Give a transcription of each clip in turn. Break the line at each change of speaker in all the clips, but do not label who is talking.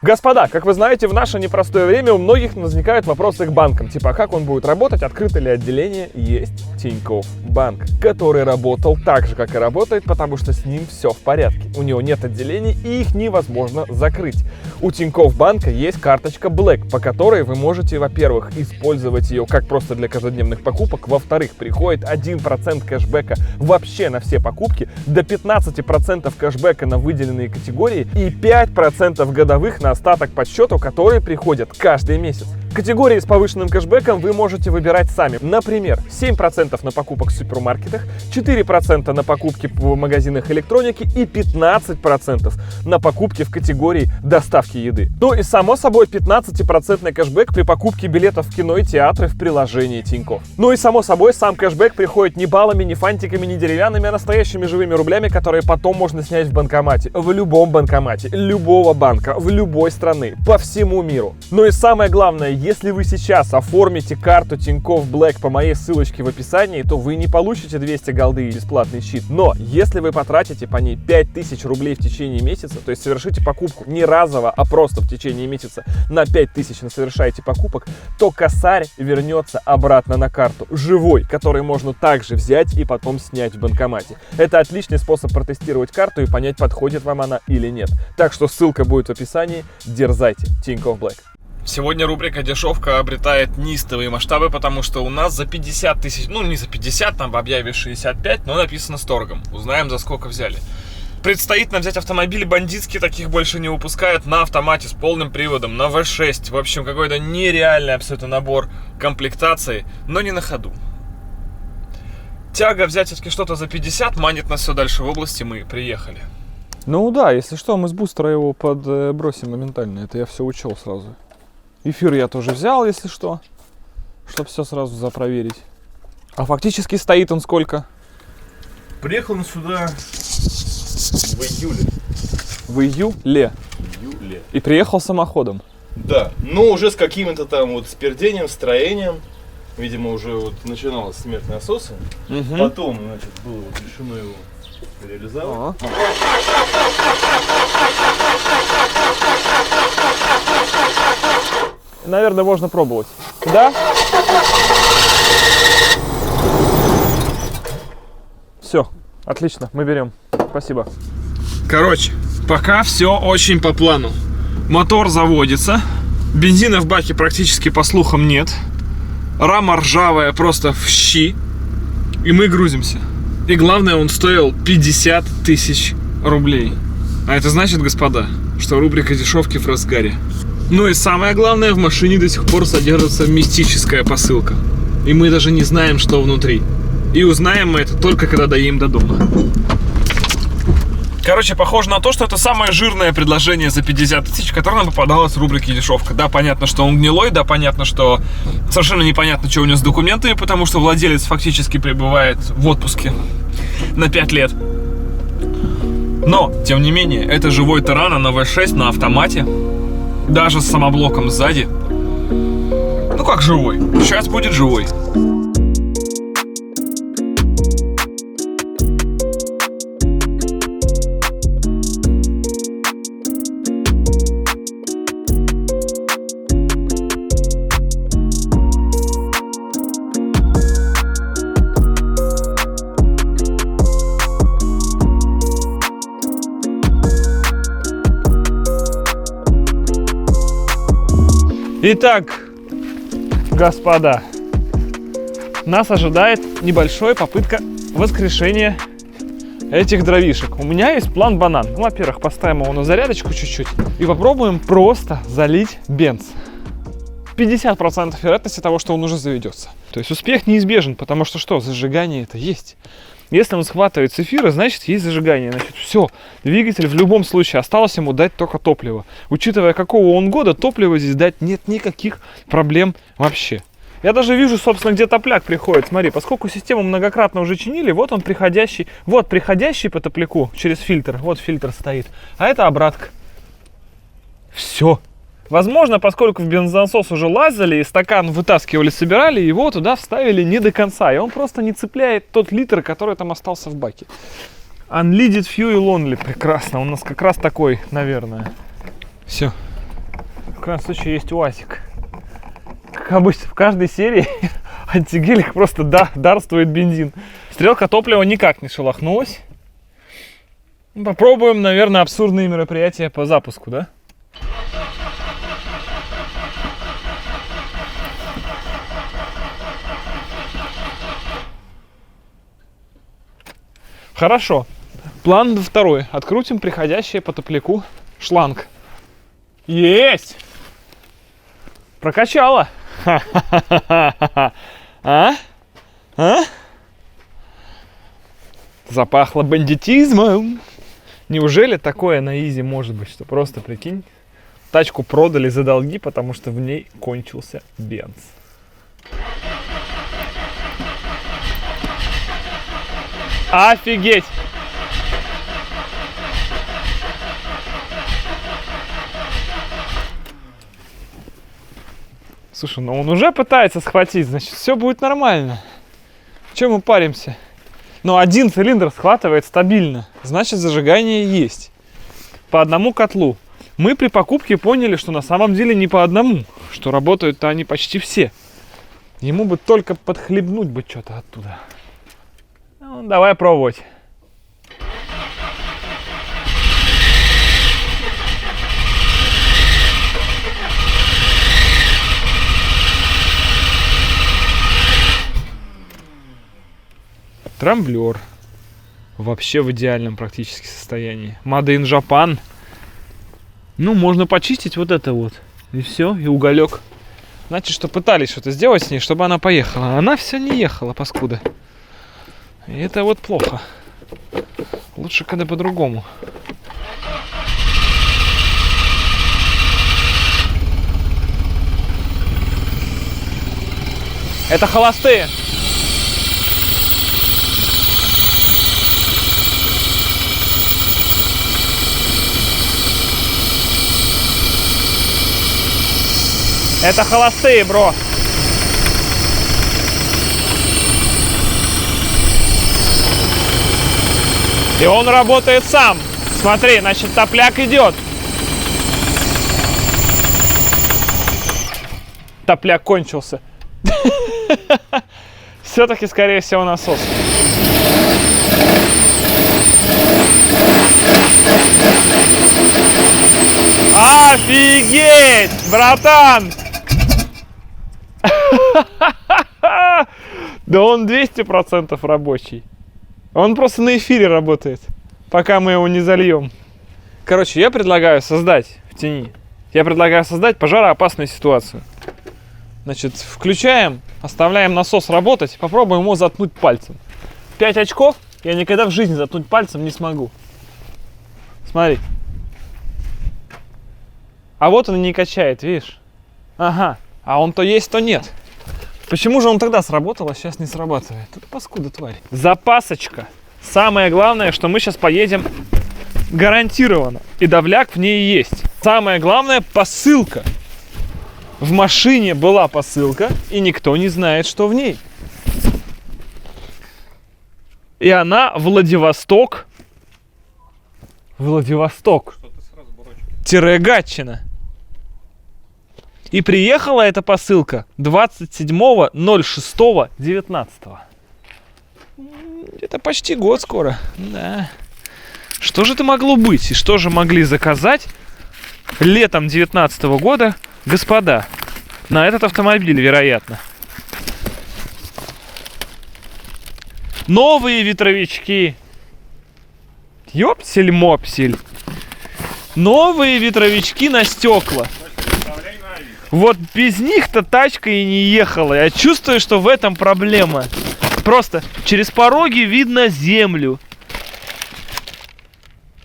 Господа, как вы знаете, в наше непростое время у многих возникают вопросы к банкам. Типа, как он будет работать, открыто ли отделение? Есть Тинькофф Банк, который работал так же, как и работает, потому что с ним все в порядке. У него нет отделений и их невозможно закрыть. У Тинькофф Банка есть карточка Black, по которой вы можете, во-первых, использовать ее как просто для каждодневных покупок, во-вторых, приходит 1% кэшбэка вообще на все покупки, до 15% кэшбэка на выделенные категории и 5% годовых на остаток по счету, которые приходят каждый месяц. Категории с повышенным кэшбэком вы можете выбирать сами. Например, 7% на покупок в супермаркетах, 4% на покупки в магазинах электроники и 15% на покупки в категории доставки еды. Ну и само собой 15% кэшбэк при покупке билетов в кино и театры в приложении Тинькофф. Ну и само собой сам кэшбэк приходит не баллами, не фантиками, не деревянными, а настоящими живыми рублями, которые потом можно снять в банкомате. В любом банкомате, любого банка, в любой страны, по всему миру. Ну и самое главное, если вы сейчас оформите карту Тинькофф Black по моей ссылочке в описании, то вы не получите 200 голды и бесплатный щит. Но если вы потратите по ней 5000 рублей в течение месяца, то есть совершите покупку не разово, а просто в течение месяца на 5000 совершаете покупок, то косарь вернется обратно на карту. Живой, который можно также взять и потом снять в банкомате. Это отличный способ протестировать карту и понять, подходит вам она или нет. Так что ссылка будет в описании. Дерзайте. Тинькофф Black. Сегодня рубрика «Дешевка» обретает неистовые масштабы, потому что у нас за 50 тысяч, ну не за 50, там в объяве 65, но написано с торгом. Узнаем, за сколько взяли. Предстоит нам взять автомобили бандитские, таких больше не выпускают, на автомате с полным приводом, на V6. В общем, какой-то нереальный абсолютно набор комплектаций, но не на ходу. Тяга взять все-таки что-то за 50 манит нас все дальше в области, мы приехали. Ну да, если что, мы с бустера его подбросим моментально, это я все учел сразу. Эфир я тоже взял, если что, чтобы все сразу запроверить. А фактически стоит он сколько?
Приехал он сюда в июле.
В июле?
Июле.
И приехал самоходом?
Да, но уже с каким-то там вот спердением, строением. Видимо, уже вот начиналась смерть насоса.
Угу.
Потом, значит, было вот решено его реализовать.
Наверное, можно пробовать. Да? Все, отлично, мы берем. Спасибо. Короче, пока все очень по плану. Мотор заводится. Бензина в баке практически, по слухам, нет. Рама ржавая просто в щи. И мы грузимся. И главное, он стоил 50 тысяч рублей. А это значит, господа, что рубрика «Дешевки» в разгаре. Ну и самое главное, в машине до сих пор содержится мистическая посылка. И мы даже не знаем, что внутри. И узнаем мы это только когда доедем до дома. Короче, похоже на то, что это самое жирное предложение за 50 тысяч, которое нам попадалось в рубрике «Дешевка». Да, понятно, что он гнилой, да, понятно, что совершенно непонятно, что у него с документами, потому что владелец фактически пребывает в отпуске на 5 лет. Но, тем не менее, это живой Тарана на V6 на автомате. Даже с самоблоком сзади. Ну как живой? Сейчас будет живой. Итак, господа, нас ожидает небольшая попытка воскрешения этих дровишек. У меня есть план банан. Ну, во-первых, поставим его на зарядочку чуть-чуть и попробуем просто залить бенз. 50% вероятности того, что он уже заведется. То есть успех неизбежен, потому что что, зажигание это есть. Если он схватывает с эфира, значит есть зажигание. Значит, все, двигатель в любом случае осталось ему дать только топливо. Учитывая, какого он года, топливо здесь дать нет никаких проблем вообще. Я даже вижу, собственно, где топляк приходит. Смотри, поскольку систему многократно уже чинили, вот он приходящий. Вот приходящий по топляку через фильтр. Вот фильтр стоит. А это обратка. Все. Возможно, поскольку в бензонасос уже лазали и стакан вытаскивали, собирали, его туда вставили не до конца. И он просто не цепляет тот литр, который там остался в баке. Unleaded fuel only. Прекрасно. У нас как раз такой, наверное. Все. крайнем случае есть УАЗик. Как обычно, в каждой серии антигелик просто дарствует бензин. Стрелка топлива никак не шелохнулась. Попробуем, наверное, абсурдные мероприятия по запуску, да? Хорошо. План второй. Открутим приходящий по топляку шланг. Есть! Прокачало. А? А? Запахло бандитизмом. Неужели такое на изи может быть, что просто, прикинь, тачку продали за долги, потому что в ней кончился бенз. Офигеть! Слушай, ну он уже пытается схватить, значит, все будет нормально. Чем мы паримся? Но один цилиндр схватывает стабильно, значит, зажигание есть. По одному котлу. Мы при покупке поняли, что на самом деле не по одному, что работают-то они почти все. Ему бы только подхлебнуть бы что-то оттуда. Ну, давай пробовать. Трамблер. Вообще в идеальном практически состоянии. Made in Japan. Ну, можно почистить вот это вот. И все, и уголек. Значит, что пытались что-то сделать с ней, чтобы она поехала. А она все не ехала, паскуда. И это вот плохо. Лучше когда по-другому. Это холостые. Это холостые, бро. И он работает сам. Смотри, значит, топляк идет. Топляк кончился. Все-таки, скорее всего, насос. Офигеть, братан! Да он 200% рабочий. Он просто на эфире работает, пока мы его не зальем. Короче, я предлагаю создать в тени. Я предлагаю создать пожароопасную ситуацию. Значит, включаем, оставляем насос работать, попробуем его заткнуть пальцем. 5 очков я никогда в жизни заткнуть пальцем не смогу. Смотри. А вот он не качает, видишь? Ага. А он то есть, то нет. Почему же он тогда сработал, а сейчас не срабатывает? Это паскуда, тварь. Запасочка. Самое главное, что мы сейчас поедем гарантированно. И давляк в ней есть. Самое главное, посылка. В машине была посылка, и никто не знает, что в ней. И она Владивосток. Гатчина. И приехала эта посылка 27.06.19. Это почти год скоро. Да. Что же это могло быть? И что же могли заказать летом 2019 года господа на этот автомобиль, вероятно? Новые ветровички. Ёпсель-мопсель. Новые ветровички на стекла. Вот без них-то тачка и не ехала. Я чувствую, что в этом проблема. Просто через пороги видно землю.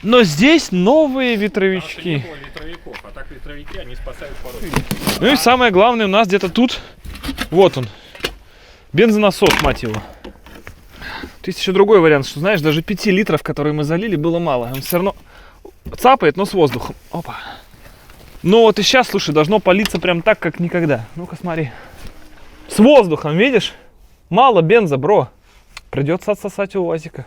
Но здесь новые ветровички.
А так ветровики, они спасают пороги.
Ну и самое главное у нас где-то тут. Вот он. Бензонасос, мать его. То есть еще другой вариант, что знаешь, даже 5 литров, которые мы залили, было мало. Он все равно цапает, но с воздухом. Опа. Ну вот и сейчас, слушай, должно палиться прям так, как никогда. Ну-ка смотри. С воздухом, видишь? Мало бенза, бро. Придется отсосать у УАЗика.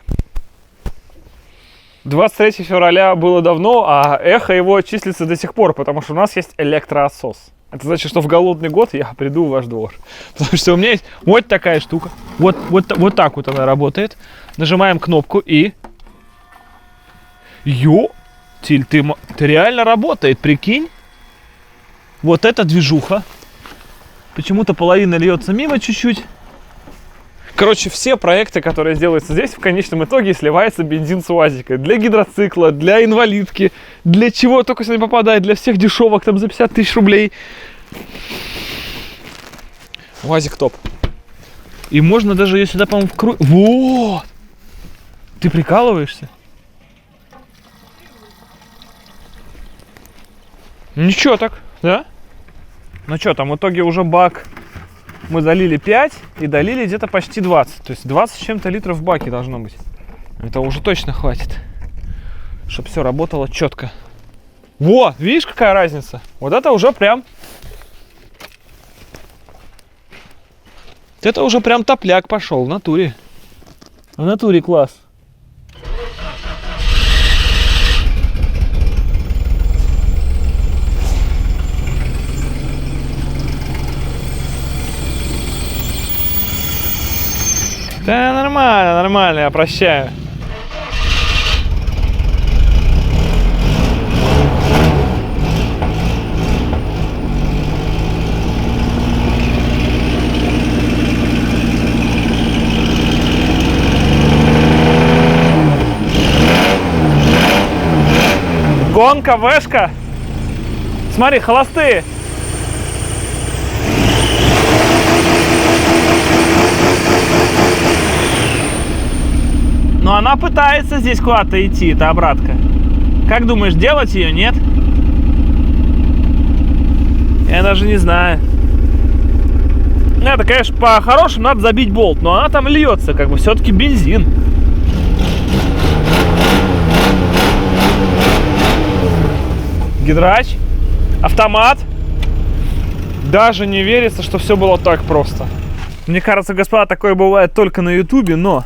23 февраля было давно, а эхо его числится до сих пор, потому что у нас есть электроосос. Это значит, что в голодный год я приду в ваш двор. Потому что у меня есть вот такая штука. Вот так вот она работает. Нажимаем кнопку и... Тиль, ты реально работает, прикинь. Вот эта движуха. Почему-то половина льется мимо чуть-чуть. Короче, все проекты, которые делаются здесь, в конечном итоге сливается бензин с УАЗика. Для гидроцикла, для инвалидки, для чего только сюда не попадает, для всех дешевок, там за 50 тысяч рублей. УАЗик топ. И можно даже ее сюда, по-моему, вкрутить. Вот! Ты прикалываешься? Ничего так, да? Ну что, там в итоге уже бак... Мы залили 5 и долили где-то почти 20. То есть 20 с чем-то литров в баке должно быть. Это уже точно хватит. Чтобы все работало четко. Во, видишь, какая разница? Вот это уже прям... Это уже прям топляк пошел в натуре. В натуре класс. Да нормально, нормально, я прощаю. Гонка, вешка. Смотри, холостые. Но она пытается здесь куда-то идти, эта обратка. Как думаешь, делать ее, нет? Я даже не знаю. Это, конечно, по-хорошему надо забить болт, но она там льется, как бы все-таки бензин. Гидрач, автомат. Даже не верится, что все было так просто. Мне кажется, господа, такое бывает только на ютубе, но...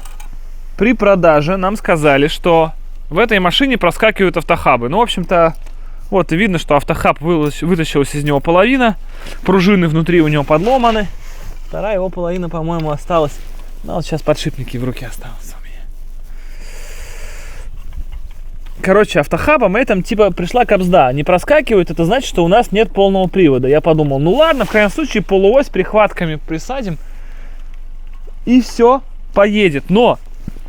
При продаже нам сказали, что в этой машине проскакивают автохабы. Ну, в общем-то, вот и видно, что автохаб вытащилась из него половина. Пружины внутри у него подломаны. Вторая его половина, по-моему, осталась. Ну, вот сейчас подшипники в руке осталось у меня. Короче, автохабом этом типа пришла кабзда. Не проскакивают, это значит, что у нас нет полного привода. Я подумал, ну ладно, в крайнем случае полуось прихватками присадим. И все, поедет. Но...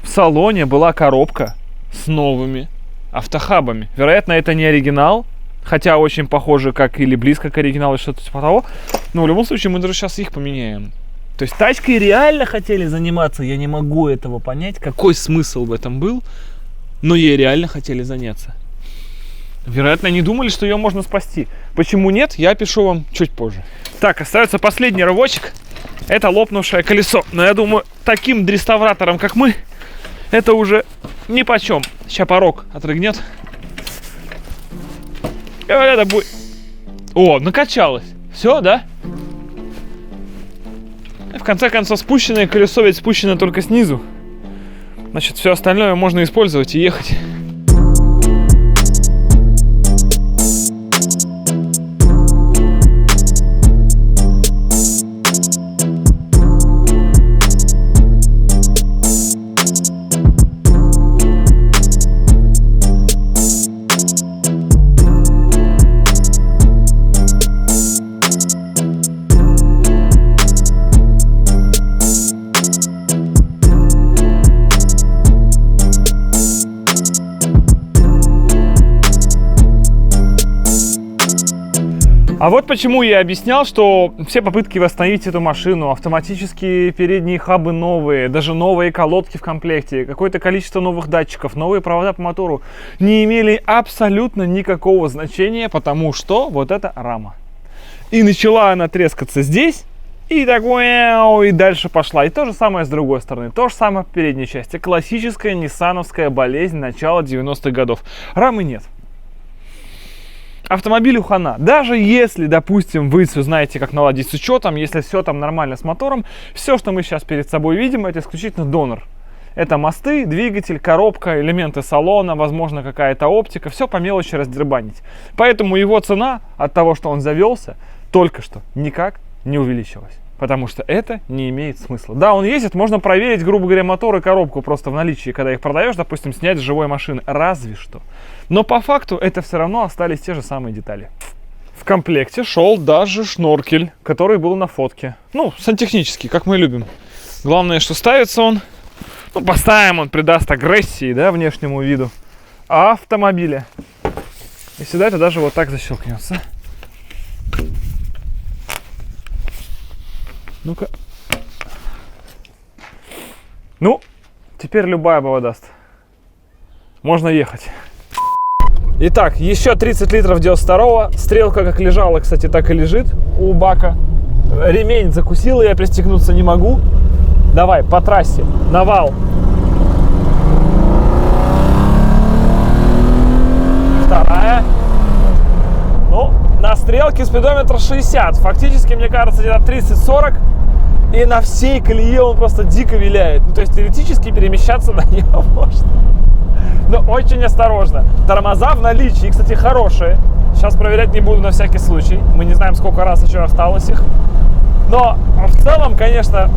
В салоне была коробка с новыми автохабами. Вероятно, это не оригинал, хотя очень похоже, как или близко к оригиналу, что-то типа того. Но в любом случае мы даже сейчас их поменяем. То есть тачкой реально хотели заниматься, я не могу этого понять, какой смысл в этом был, но ей реально хотели заняться. Вероятно, не думали, что ее можно спасти. Почему нет, я пишу вам чуть позже. Так, остается последний рывочек. Это лопнувшее колесо. Но я думаю, таким реставратором, как мы, это уже нипочем. Сейчас порог отрыгнет. Это будет... О, накачалось. Все, да? В конце концов, спущенное колесо ведь спущено только снизу. Значит, все остальное можно использовать и ехать. А вот почему я объяснял, что все попытки восстановить эту машину, автоматические передние хабы новые, даже новые колодки в комплекте, какое-то количество новых датчиков, новые провода по мотору не имели абсолютно никакого значения, потому что вот эта рама. И начала она трескаться здесь, и такое, и дальше пошла. И то же самое с другой стороны, то же самое в передней части. Классическая ниссановская болезнь начала 90-х годов. Рамы нет. Автомобилю хана. Даже если, допустим, вы все знаете, как наладить с учетом, если все там нормально с мотором, все, что мы сейчас перед собой видим, это исключительно донор. Это мосты, двигатель, коробка, элементы салона, возможно, какая-то оптика. Все по мелочи раздербанить. Поэтому его цена от того, что он завелся, только что никак не увеличилась. Потому что это не имеет смысла. Да, он ездит, можно проверить, грубо говоря, мотор и коробку просто в наличии, когда их продаешь, допустим, снять с живой машины. Разве что. Но по факту это все равно остались те же самые детали. В комплекте шел даже шноркель, который был на фотке. Ну, сантехнический, как мы любим. Главное, что ставится он, ну, поставим, он придаст агрессии, да, внешнему виду автомобиля. И сюда это даже вот так защелкнется. Ну-ка. Ну, теперь любая баба даст. Можно ехать. Итак, еще 30 литров 92-го. Стрелка как лежала, кстати, так и лежит у бака. Ремень закусил, я пристегнуться не могу. Давай, по трассе. Навал. Вторая. Ну, на стрелке спидометр 60. Фактически, мне кажется, где-то 30-40. И на всей колее он просто дико виляет. Ну, то есть, теоретически перемещаться на него можно. Но очень осторожно. Тормоза в наличии, кстати, хорошие. Сейчас проверять не буду на всякий случай. Мы не знаем, сколько раз еще осталось их. Но в целом, конечно,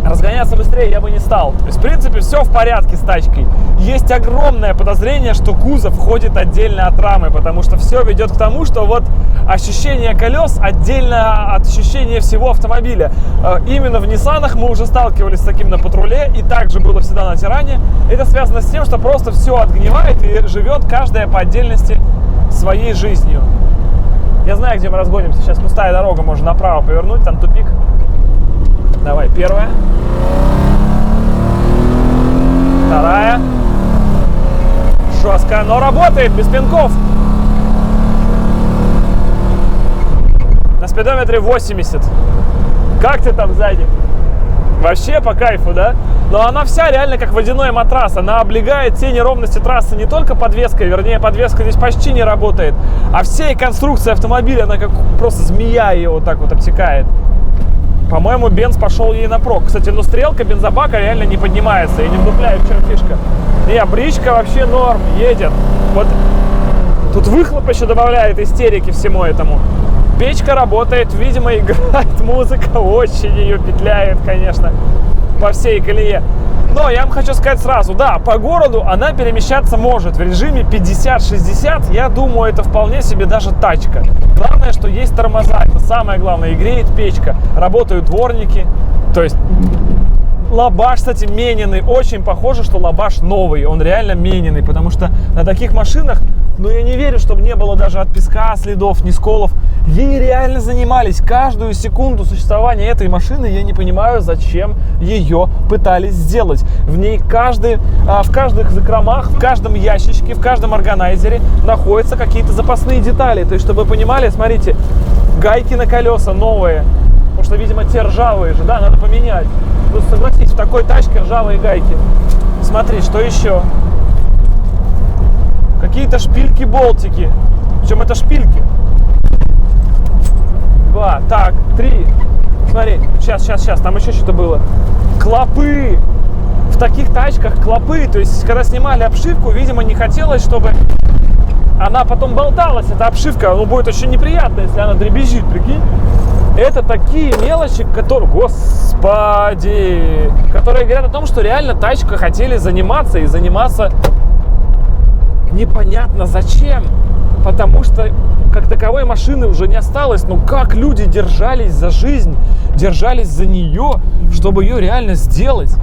разгоняться быстрее я бы не стал. То есть, в принципе, все в порядке с тачкой. Есть огромное подозрение, что кузов входит отдельно от рамы, потому что все ведет к тому, что вот ощущение колес отдельно от ощущения всего автомобиля. Именно в Ниссанах мы уже сталкивались с таким на патруле, и также было всегда на Тиране. Это связано с тем, что просто все отгнивает и живет каждая по отдельности своей жизнью. Я знаю, где мы разгонимся. Сейчас пустая дорога, можно направо повернуть, там тупик. Давай, первая. Вторая. Жестко, но работает, без пинков. На спидометре 80. Как ты там сзади? Вообще по кайфу, да? Но она вся реально как водяной матрас. Она облегает все неровности трассы не только подвеской, вернее, подвеска здесь почти не работает, а всей конструкции автомобиля, она как просто змея ее вот так вот обтекает. По-моему, бенз пошел ей напрок. Кстати, ну стрелка бензобака реально не поднимается и не вдупляет, в чем фишка. Не, бричка вообще норм, едет. Вот тут выхлоп еще добавляет истерики всему этому. Печка работает, видимо, играет музыка, очень ее петляет, конечно, по всей колее. Но я вам хочу сказать сразу, да, по городу она перемещаться может. В режиме 50-60, я думаю, это вполне себе даже тачка. Главное, что есть тормоза, это самое главное, и греет печка. Работают дворники, то есть лабаш, кстати, мененный. Очень похоже, что лабаш новый, он реально мененный, потому что на таких машинах, ну я не верю, чтобы не было даже от песка следов, ни сколов. Ей реально занимались каждую секунду существования этой машины. Я не понимаю, зачем ее пытались сделать. В ней в каждых закромах, в каждом ящичке, в каждом органайзере находятся какие-то запасные детали. То есть, чтобы вы понимали, смотрите, гайки на колеса новые. Потому что, видимо, те ржавые же, да, надо поменять. Ну, согласитесь, в такой тачке ржавые гайки. Смотри, что еще? Какие-то шпильки-болтики. Причем это шпильки. 2, так, 3. Смотри, сейчас, там еще что-то было. Клапы. В таких тачках клапы. То есть, когда снимали обшивку, видимо, не хотелось, чтобы она потом болталась. Эта обшивка, ну, будет очень неприятно, если она дребезжит, прикинь. Это такие мелочи, которые, господи, которые говорят о том, что реально тачкой хотели заниматься, и заниматься непонятно зачем. Потому что как таковой машины уже не осталось. Ну как люди держались за жизнь, держались за нее, чтобы ее реально сделать?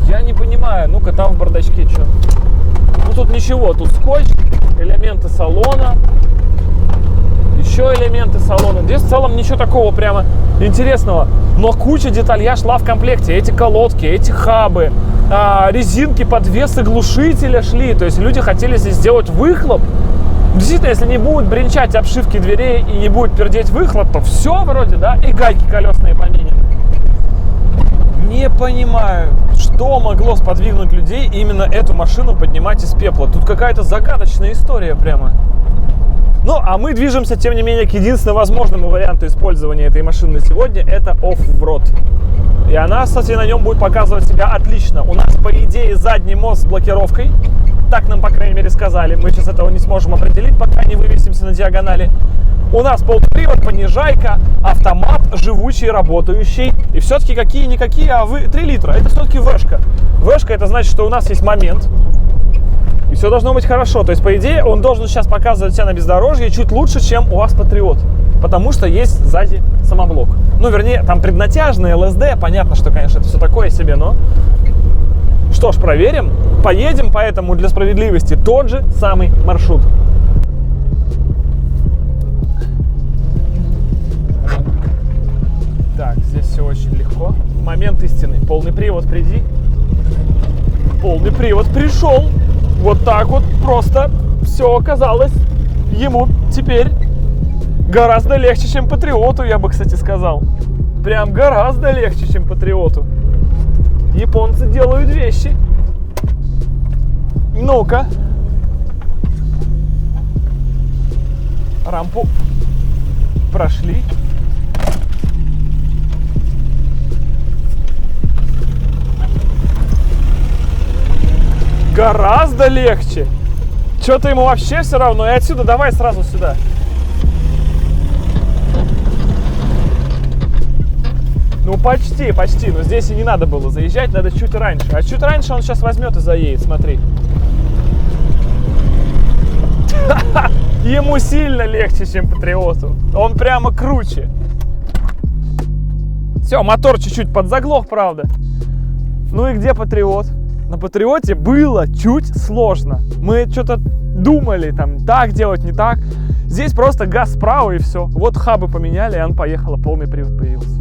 Я не понимаю. Ну-ка, там в бардачке что? Ну тут ничего, тут скотч, элементы салона, еще элементы салона. Здесь в целом ничего такого прямо интересного. Но куча деталей шла в комплекте. Эти колодки, эти хабы, резинки, подвесы глушителя шли. То есть люди хотели здесь сделать выхлоп. Действительно, если не будет бренчать обшивки дверей и не будет пердеть выхлоп, то все вроде, да, и гайки колесные поменены. Не понимаю, что могло сподвигнуть людей именно эту машину поднимать из пепла. Тут какая-то загадочная история прямо. Ну, а мы движемся, тем не менее, к единственному возможному варианту использования этой машины на сегодня. Это оффроуд. И она, кстати, на нем будет показывать себя отлично. У нас, по идее, задний мост с блокировкой. Так нам, по крайней мере, сказали. Мы сейчас этого не сможем определить, пока не вывесимся на диагонали. У нас полный привод, понижайка, автомат, живучий, работающий. И все-таки какие-никакие, а вы 3 литра. Это все-таки Вэшка. Вэшка, это значит, что у нас есть момент. И все должно быть хорошо. То есть, по идее, он должен сейчас показывать себя на бездорожье чуть лучше, чем у вас Патриот. Потому что есть сзади самоблок. Ну, вернее, там преднатяжный ЛСД. Понятно, что, конечно, это все такое себе, но... Что ж, проверим. Поедем, поэтому для справедливости тот же самый маршрут. Так, здесь все очень легко. Момент истины. Полный привод, приди. Полный привод пришел. Вот так вот просто все оказалось ему теперь гораздо легче, чем Патриоту, я бы, кстати, сказал. Прям гораздо легче, чем Патриоту. Японцы делают вещи. Ну-ка. Рампу прошли. Гораздо легче. Что-то ему вообще все равно. И отсюда давай сразу сюда. Ну почти, почти. Но здесь и не надо было заезжать, надо чуть раньше. А чуть раньше он сейчас возьмет и заедет, смотри. Ему сильно легче, чем Патриоту. Он прямо круче. Все, мотор чуть-чуть подзаглох, правда. Ну и где Патриот? На Патриоте было чуть сложно. Мы что-то думали, там, так делать, не так. Здесь просто газ справа и все. Вот хабы поменяли, и он поехала, полный привод появился.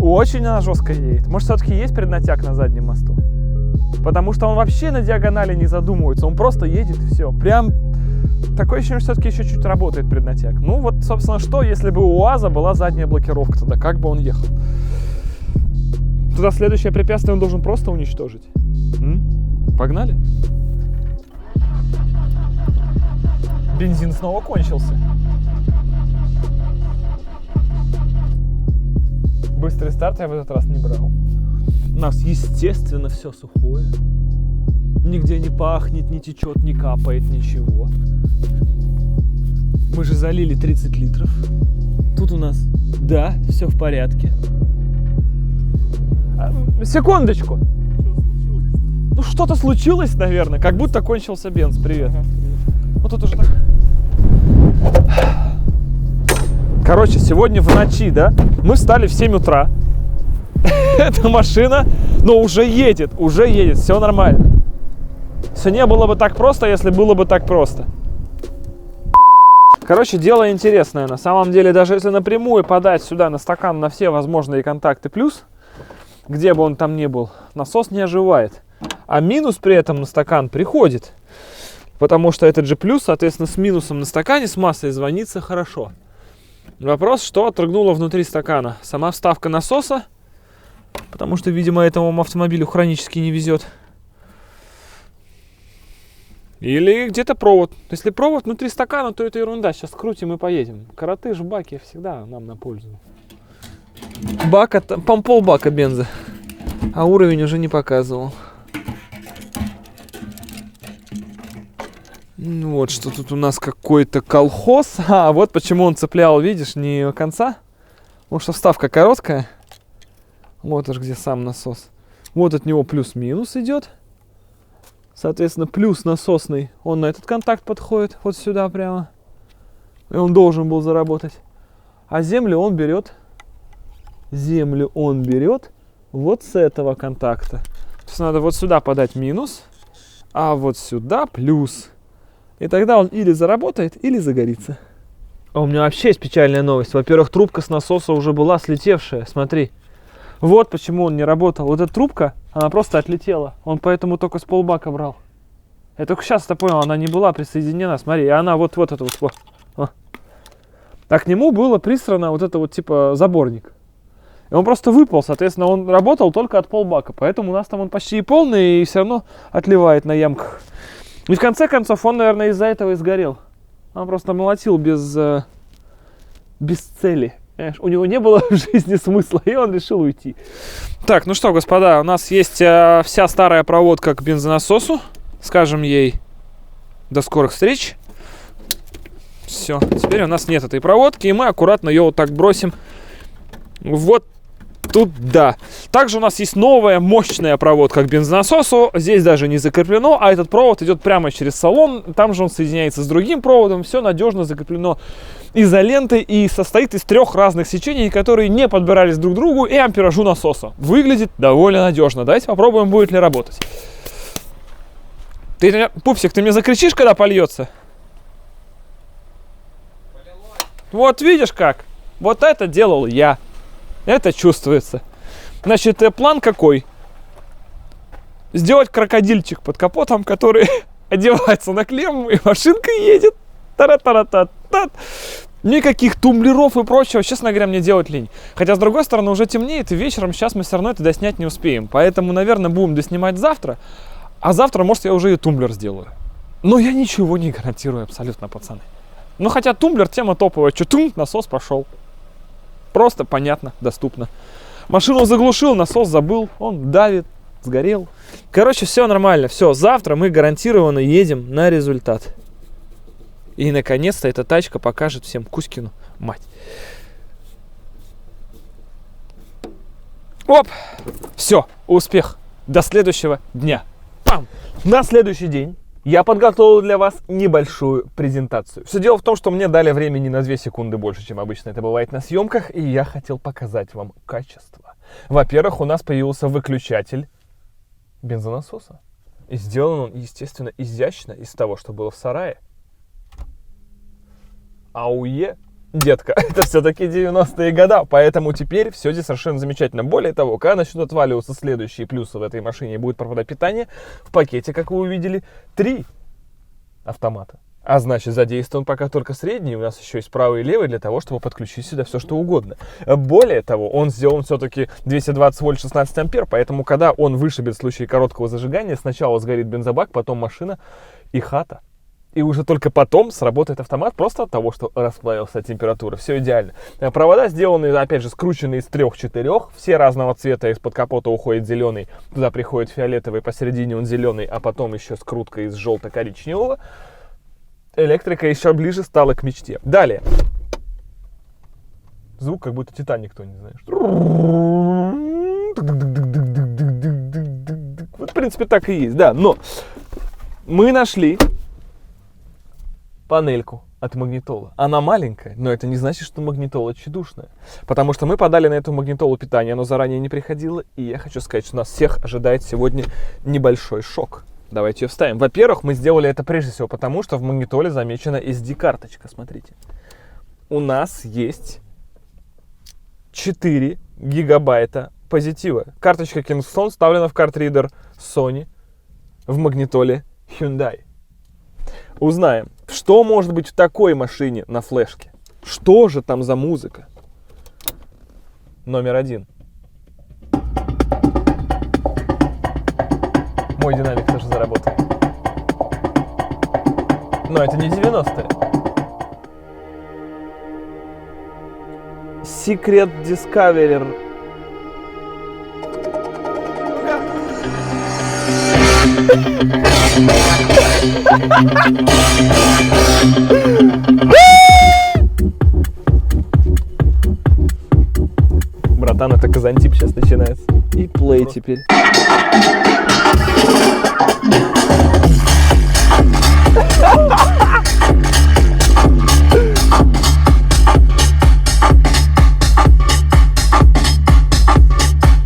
Очень она жестко едет. Может, все-таки есть преднатяг на заднем мосту? Потому что он вообще на диагонали не задумывается. Он просто едет и все. Прям такое ощущение, что все-таки еще чуть работает преднатяг. Ну вот, собственно, что, если бы у УАЗа была задняя блокировка, тогда как бы он ехал? Туда следующее препятствие он должен просто уничтожить. Погнали. Бензин снова кончился. Быстрый старт я в этот раз не брал. У нас, естественно, все сухое. Нигде не пахнет, не течет, не капает ничего. Мы же залили 30 литров. Тут у нас, да, все в порядке. Секундочку. Ну что-то случилось, наверное. Как будто кончился бенз. Привет. Вот тут уже так. Короче, сегодня в ночи, да? Мы встали в 7 утра. Эта машина, но уже едет, все нормально. Все не было бы так просто, если было бы так просто. Короче, дело интересное. На самом деле, даже если напрямую подать сюда на стакан на все возможные контакты плюс, где бы он там ни был, насос не оживает. А минус при этом на стакан приходит. Потому что этот же плюс, соответственно, с минусом на стакане, с массой звонится хорошо. Вопрос, что отрыгнуло внутри стакана? Сама вставка насоса, потому что, видимо, этому автомобилю хронически не везет. Или где-то провод. Если провод внутри стакана, то это ерунда. Сейчас крутим и поедем. Коротыш в баке всегда нам на пользу. Бака, там полбака бенза. А уровень уже не показывал. Вот что тут у нас какой-то колхоз. А вот почему он цеплял, видишь, не до конца. Потому что вставка короткая. Вот уж где сам насос. Вот от него плюс-минус идет. Соответственно, плюс насосный, он на этот контакт подходит. Вот сюда прямо. И он должен был заработать. А землю он берет. Землю он берет вот с этого контакта. То есть надо вот сюда подать минус. А вот сюда плюс. И тогда он или заработает, или загорится. А у меня вообще есть печальная новость. Во-первых, трубка с насоса уже была слетевшая. Смотри. Вот почему он не работал. Вот эта трубка, она просто отлетела. Он поэтому только с полбака брал. Я только сейчас это понял. Она не была присоединена. Смотри, и она вот это вот. А к нему было присрано вот это вот типа заборник. И он просто выпал. Соответственно, он работал только от полбака. Поэтому у нас там он почти и полный, и все равно отливает на ямках. И в конце концов он, наверное, из-за этого и сгорел. Он просто молотил без цели. Понимаешь? У него не было в жизни смысла, и он решил уйти. Так, ну что, господа, у нас есть вся старая проводка к бензонасосу. Скажем ей до скорых встреч. Все, теперь у нас нет этой проводки, и мы аккуратно ее вот так бросим вот туда. Также у нас есть новая мощная проводка к бензонасосу. Здесь даже не закреплено, а этот провод идет прямо через салон. Там же он соединяется с другим проводом. Все надежно закреплено изолентой и состоит из 3 разных сечений, которые не подбирались друг к другу и амперажу насоса. Выглядит довольно надежно. Давайте попробуем, будет ли работать. Пупсик, ты мне закричишь, когда польется? Вот видишь как? Вот это делал я. Это чувствуется. Значит, план какой? Сделать крокодильчик под капотом, который одевается на клемму, и машинка едет. Тара-тара-та-та. Никаких тумблеров и прочего, честно говоря, мне делать лень. Хотя, с другой стороны, уже темнеет, и вечером сейчас мы все равно это доснять не успеем. Поэтому, наверное, будем доснимать завтра. А завтра, может, я уже и тумблер сделаю. Но я ничего не гарантирую абсолютно, пацаны. Ну, хотя тумблер тема топовая. Чутум, насос пошел. Просто, понятно, доступно. Машину заглушил, насос забыл, он давит, сгорел. Короче, все нормально, все. Завтра мы гарантированно едем на результат. И, наконец-то, эта тачка покажет всем Кузькину мать. Оп! Все, успех. До следующего дня. Пам! На следующий день я подготовил для вас небольшую презентацию. Все дело в том, что мне дали времени на 2 секунды больше, чем обычно это бывает на съемках, и я хотел показать вам качество. Во-первых, у нас появился выключатель бензонасоса. И сделан он, естественно, изящно из того, что было в сарае. Ауе, детка, это все-таки 90-е годы, поэтому теперь все здесь совершенно замечательно. Более того, когда начнут отваливаться следующие плюсы в этой машине, будет провода питания, в пакете, как вы увидели, 3 автомата. А значит, задействован пока только средний, у нас еще есть правый и левый для того, чтобы подключить сюда все, что угодно. Более того, он сделан все-таки 220 вольт 16 ампер, поэтому когда он вышибет в случае короткого зажигания, сначала сгорит бензобак, потом машина и хата. И уже только потом сработает автомат просто от того, что расплавился от температуры. Все идеально. Провода сделаны, опять же, скручены из 3-4. Все разного цвета. Из-под капота уходит зеленый, туда приходит фиолетовый, посередине он зеленый, а потом еще скрутка из желто-коричневого. Электрика еще ближе стала к мечте. Далее. Звук, как будто Титаник, кто не знаешь. Вот, в принципе, так и есть, да. Но мы нашли панельку от магнитолы. Она маленькая, но это не значит, что магнитола тщедушная. Потому что мы подали на эту магнитолу питание, оно заранее не приходило. И я хочу сказать, что нас всех ожидает сегодня небольшой шок. Давайте ее вставим. Во-первых, мы сделали это прежде всего потому, что в магнитоле замечена SD-карточка. Смотрите. У нас есть 4 гигабайта позитива. Карточка Kingston вставлена в картридер Sony в магнитоле Hyundai. Узнаем, что может быть в такой машине на флешке. Что же там за музыка? Номер 1. Мой динамик тоже заработал. Но это не 90-е. Secret Discoverer. Братан, это Казантип сейчас начинается. И плей теперь.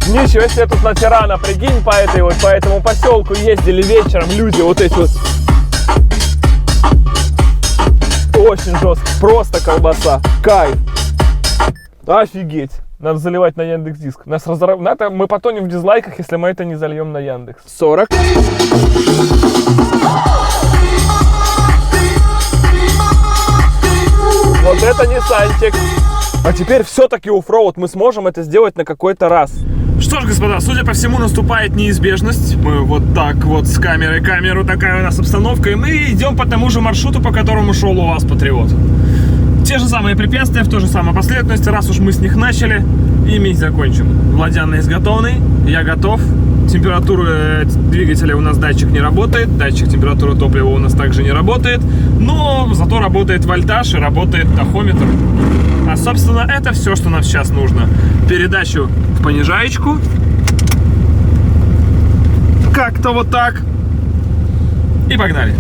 Ничего себе, тут на Тирана, прикинь, по этому поселку ездили вечером люди, вот эти вот. Очень жестко, просто колбаса, кайф. Офигеть. Надо заливать на Яндекс.Диск. Мы потонем в дизлайках, если мы это не зальем на Яндекс. 40. Вот это не Сантик. А теперь все-таки оффроуд. Мы сможем это сделать на какой-то раз. Что ж, господа, судя по всему, наступает неизбежность. Мы вот так вот с камеру такая у нас обстановка. И мы идем по тому же маршруту, по которому шел у вас Патриот. Те же самые препятствия в той же самой последовательности. Раз уж мы с них начали, ими и закончим. Владян готовный, я готов. Температуры двигателя у нас датчик не работает. Датчик температуры топлива у нас также не работает. Но зато работает вольтаж и работает тахометр. А собственно это все, что нам сейчас нужно. Передачу в понижаечку. Как-то вот так. И погнали.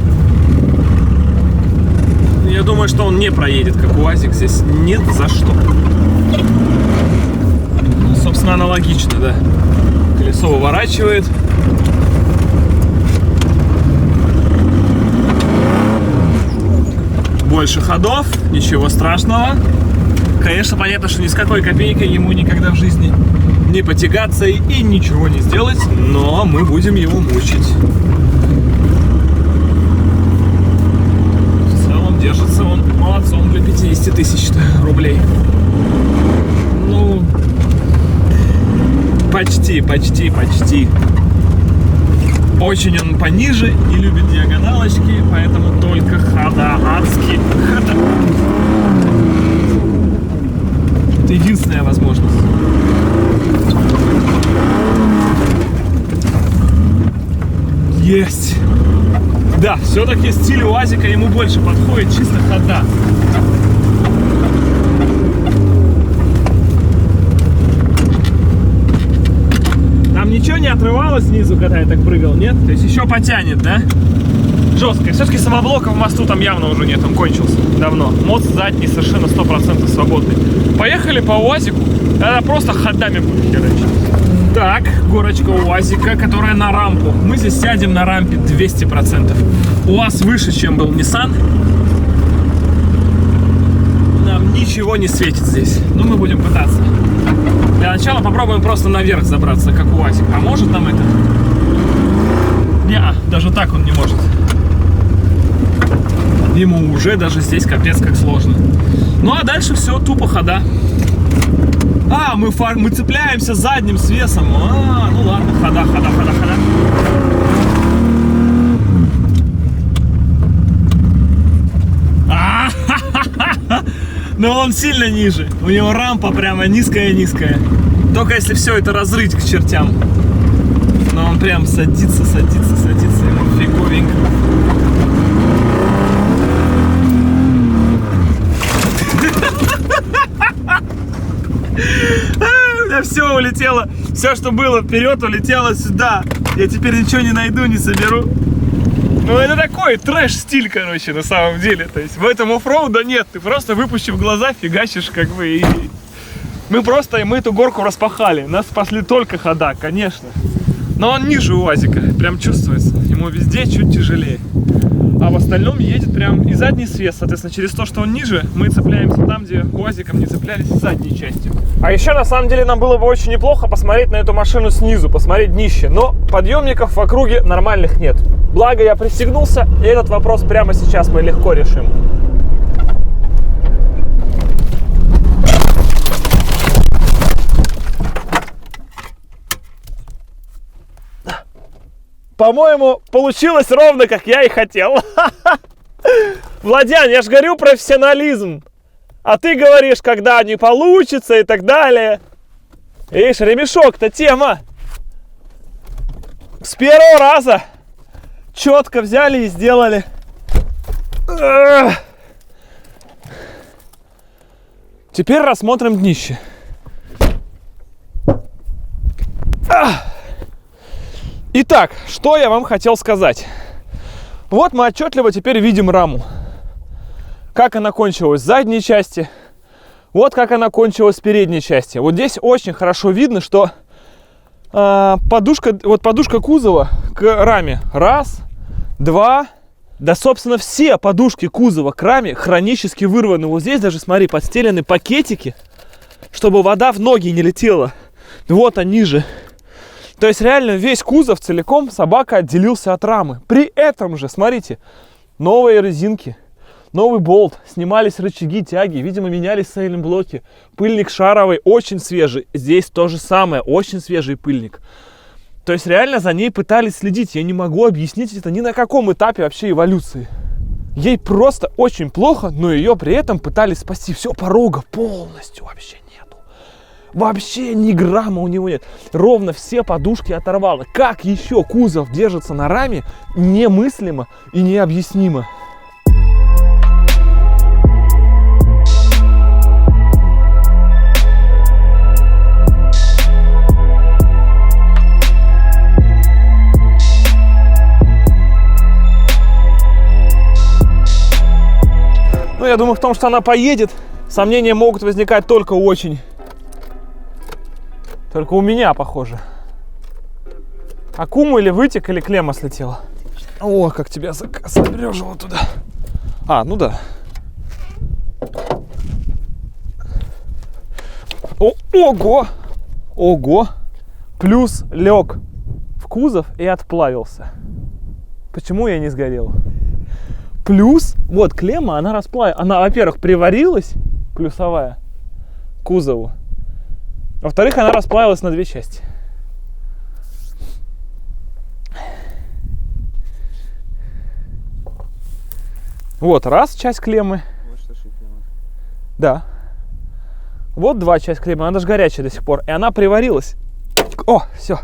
Я думаю, что он не проедет, как УАЗик, здесь нет за что. Ну, собственно, аналогично, да. Колесо выворачивает. Больше ходов, ничего страшного. Конечно, понятно, что ни с какой копейкой ему никогда в жизни не потягаться и ничего не сделать, но мы будем его мучить. Держится он молодцом для 50 тысяч рублей. Ну, почти. Очень он пониже и любит диагоналочки, поэтому только хода, адские хода. Это единственная возможность. Есть! Да, все-таки стиль УАЗика ему больше подходит, чисто хода. Там ничего не отрывалось снизу, когда я так прыгал, нет? То есть еще потянет, да? Жестко. Все-таки самоблока в мосту там явно уже нет, он кончился давно. Мост задний совершенно 100% свободный. Поехали по УАЗику, тогда просто ходами будем херачить. Так, горочка УАЗика, которая на рампу. Мы здесь сядем на рампе 200%. УАЗ выше, чем был Nissan. Нам ничего не светит здесь. Но мы будем пытаться. Для начала попробуем просто наверх забраться, как УАЗик. Поможет нам это? Не-а, даже так он не может. Ему уже даже здесь капец как сложно. Ну а дальше все тупо хода. А, мы цепляемся задним с весом. А, ну ладно, хода. Но он сильно ниже. У него рампа прямо низкая. Только если все это разрыть к чертям. Но он прям садится, ему фиговенько. У меня все улетело, все, что было вперед, улетело сюда. Я теперь ничего не найду, не соберу. Ну это такой трэш-стиль, короче, на самом деле. То есть в этом оффроуда нет. Ты просто, выпущив глаза, фигачишь как бы. И мы эту горку распахали. Нас спасли только хода, конечно. Но он ниже УАЗика, прям чувствуется. Ему везде чуть тяжелее. А в остальном едет прям и задний свес. Соответственно, через то, что он ниже, мы цепляемся там, где УАЗиком не цеплялись в задней части. А еще, на самом деле, нам было бы очень неплохо посмотреть на эту машину снизу, посмотреть днище. Но подъемников в округе нормальных нет. Благо, я пристегнулся, и этот вопрос прямо сейчас мы легко решим. По-моему, получилось ровно, как я и хотел. Владян, я же говорю, профессионализм. А ты говоришь, когда не получится и так далее. Видишь, ремешок-то тема. С первого раза четко взяли и сделали. Теперь рассмотрим днище. Итак, что я вам хотел сказать. Вот мы отчетливо теперь видим раму. Как она кончилась с задней части. Вот как она кончилась с передней части. Вот здесь очень хорошо видно, что подушка кузова к раме. Раз, два. Да, собственно, все подушки кузова к раме хронически вырваны. Вот здесь даже, смотри, подстелены пакетики, чтобы вода в ноги не летела. Вот они же. То есть реально весь кузов целиком собака отделился от рамы. При этом же, смотрите, новые резинки, новый болт, снимались рычаги, тяги, видимо, менялись сейлинг-блоки. Пыльник шаровый, очень свежий. Здесь то же самое, очень свежий пыльник. То есть реально за ней пытались следить. Я не могу объяснить это ни на каком этапе вообще эволюции. Ей просто очень плохо, но ее при этом пытались спасти. Все, порога полностью вообще нету. Вообще ни грамма у него нет. Ровно все подушки оторвало. Как еще кузов держится на раме, немыслимо и необъяснимо. Ну, я думаю, в том, что она поедет, сомнения могут возникать только у меня, похоже. Аккуму или вытек, или клемма слетела. О, как тебя забрежила туда. А, ну да. Ого! Ого! Плюс лег в кузов и отплавился. Почему я не сгорел? Плюс, вот клемма, она расплавилась. Она, во-первых, приварилась, плюсовая, к кузову. Во-вторых, она расплавилась на две части. Вот раз часть клеммы.
Вот что шипело.
Да. Вот два часть клеммы. Она даже горячая до сих пор. И она приварилась. О, все.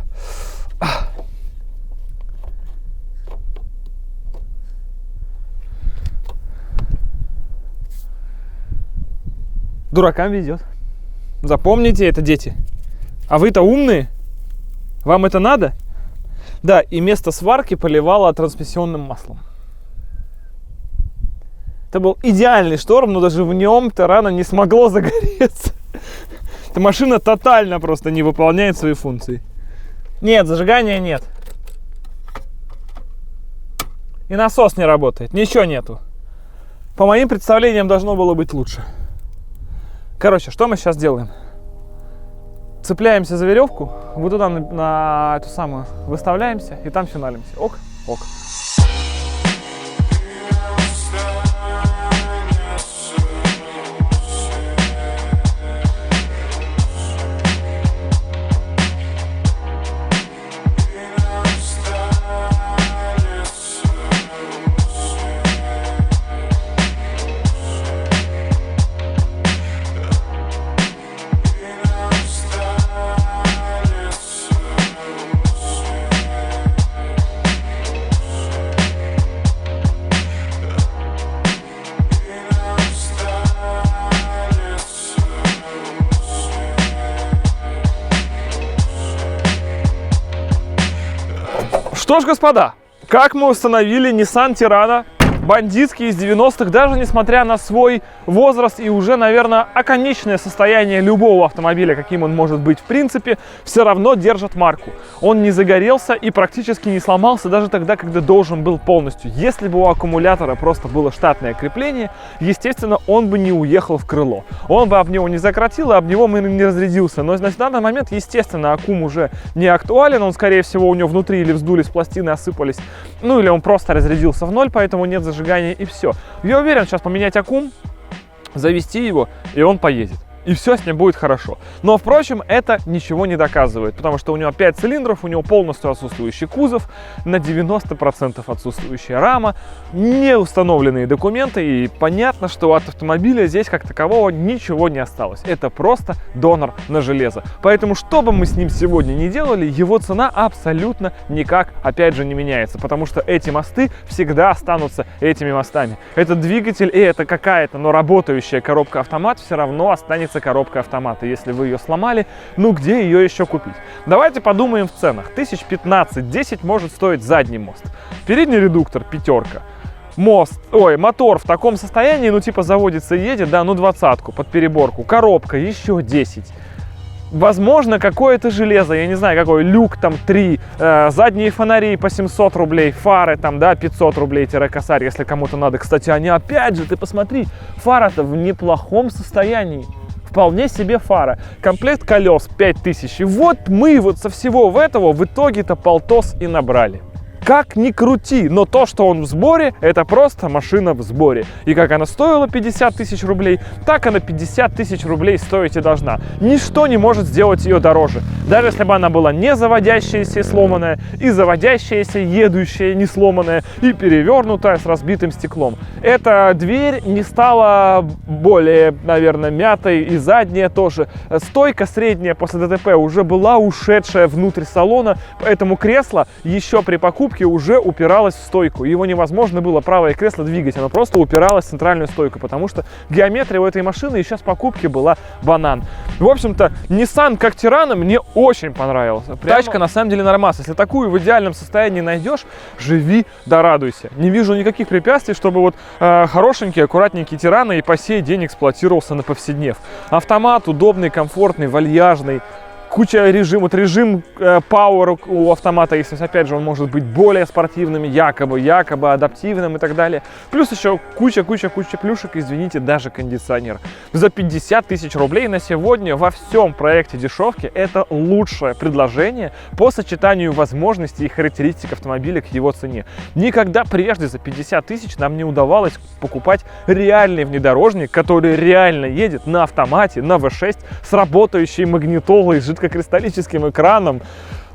Дуракам везет. Запомните это, дети. А вы-то умные? Вам это надо? Да, и место сварки поливало трансмиссионным маслом. Это был идеальный шторм, но даже в нем-то рано не смогло загореться. Эта машина тотально просто не выполняет свои функции. Нет, зажигания нет. И насос не работает, ничего нету. По моим представлениям должно было быть лучше. Короче, что мы сейчас делаем? Цепляемся за веревку, вот туда на эту самую выставляемся и там финалимся. Ок, ок. Что ж, господа, как мы установили, Nissan Terrano бандитский из 90-х, даже несмотря на свой возраст и уже, наверное, оконечное состояние любого автомобиля, каким он может быть в принципе, все равно держит марку. Он не загорелся и практически не сломался даже тогда, когда должен был полностью. Если бы у аккумулятора просто было штатное крепление, естественно, он бы не уехал в крыло. Он бы об него не закоротил, и об него бы не разрядился. Но на данный момент, естественно, аккум уже не актуален. Он, скорее всего, у него внутри или вздулись пластины, осыпались, ну или он просто разрядился в ноль, поэтому нет зажигания и все. Я уверен, сейчас поменять аккум, завести его, и он поедет. И все с ним будет хорошо. Но, впрочем, это ничего не доказывает, потому что у него 5 цилиндров, у него полностью отсутствующий кузов, на 90% отсутствующая рама, не установленные документы, и понятно, что от автомобиля здесь как такового ничего не осталось. Это просто донор на железо. Поэтому, что бы мы с ним сегодня ни делали, его цена абсолютно никак, опять же, не меняется, потому что эти мосты всегда останутся этими мостами. Это двигатель и это какая-то, но работающая коробка-автомат все равно останется коробка автомата. Если вы ее сломали, ну где ее еще купить? Давайте подумаем в ценах. 15-10 может стоить задний мост. Передний редуктор пятерка. Мотор в таком состоянии, ну типа заводится и едет, да, ну 20-ку под переборку. Коробка еще 10. Возможно, какое-то железо, я не знаю, какой, люк там 3, задние фонари по 700 рублей, фары там, да, 500 рублей-косарь, если кому-то надо. Кстати, они опять же, ты посмотри, фара-то в неплохом состоянии. Вполне себе фара. Комплект колес 5000. И вот мы вот со всего этого в итоге-то полтос и набрали. Как ни крути, но то, что он в сборе, это просто машина в сборе. И как она стоила 50 тысяч рублей, так она 50 тысяч рублей стоить и должна. Ничто не может сделать ее дороже. Даже если бы она была не заводящаяся и сломанная, и заводящаяся, едущая, не сломанная, и перевернутая с разбитым стеклом. Эта дверь не стала более, наверное, мятой, и задняя тоже. Стойка средняя после ДТП уже была ушедшая внутрь салона, поэтому кресло еще при покупке уже упиралось в стойку. Его невозможно было правое кресло двигать, оно просто упиралось в центральную стойку, потому что геометрия у этой машины еще с покупки была банан. В общем-то, Nissan как Тирана мне очень понравился. Тачка на самом деле нормас. Если такую в идеальном состоянии найдешь, живи да радуйся. Не вижу никаких препятствий, чтобы вот хорошенький, аккуратненький Тирана и по сей день эксплуатировался на повседнев. Автомат удобный, комфортный, вальяжный. Куча режимов, вот режим Power у автомата, если опять же он может быть более спортивным, якобы адаптивным и так далее. Плюс еще куча плюшек, извините, даже кондиционер. За 50 тысяч рублей на сегодня во всем проекте дешевки это лучшее предложение по сочетанию возможностей и характеристик автомобиля к его цене. Никогда прежде за 50 тысяч нам не удавалось покупать реальный внедорожник, который реально едет на автомате, на V6 с работающей магнитолой, с жидкокристаллическим экраном,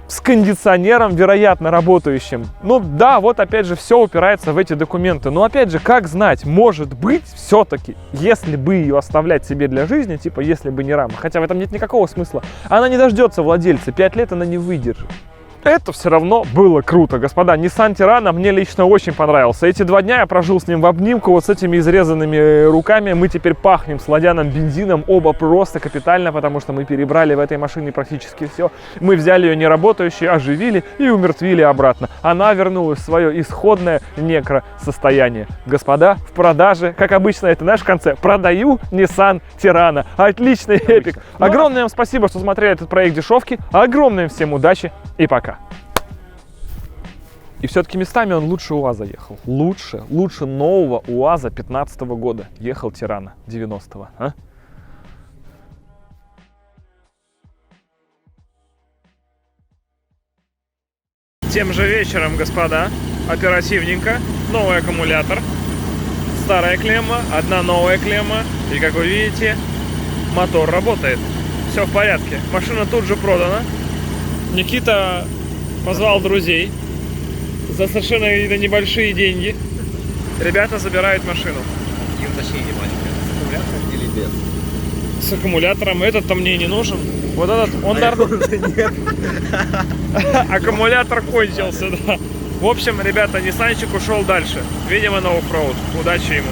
с кондиционером, вероятно, работающим. Ну да, вот опять же все упирается в эти документы. Но опять же, как знать, может быть, все-таки, если бы ее оставлять себе для жизни, типа, если бы не рама, хотя в этом нет никакого смысла, она не дождется владельца, 5 лет она не выдержит. Это все равно было круто, господа. Nissan Тирана мне лично очень понравился. Эти 2 дня я прожил с ним в обнимку, вот с этими изрезанными руками. Мы теперь пахнем сладяным бензином, оба просто капитально, потому что мы перебрали в этой машине практически все. Мы взяли ее неработающей, оживили и умертвили обратно. Она вернулась в свое исходное некросостояние. Господа, в продаже, как обычно, это наш концепт. Продаю Nissan Тирана. Отличный эпик. Огромное вам спасибо, что смотрели этот проект дешевки. Огромное всем удачи и пока. И все-таки местами он лучше УАЗа ехал. Лучше нового УАЗа 15 года ехал Тирана 90-го. А? Тем же вечером, господа, оперативненько, новый аккумулятор, старая клемма, одна новая клемма. И как вы видите, мотор работает. Все в порядке. Машина тут же продана. Никита позвал друзей за совершенно небольшие деньги. Ребята забирают машину.
Какие уточнения маленькие? С аккумулятором или без?
С аккумулятором. Этот-то мне не нужен. Вот этот, он
Нет.
аккумулятор кончился, да. В общем, ребята, Ниссанчик ушел дальше. Видимо, на оффроуд. Удачи ему.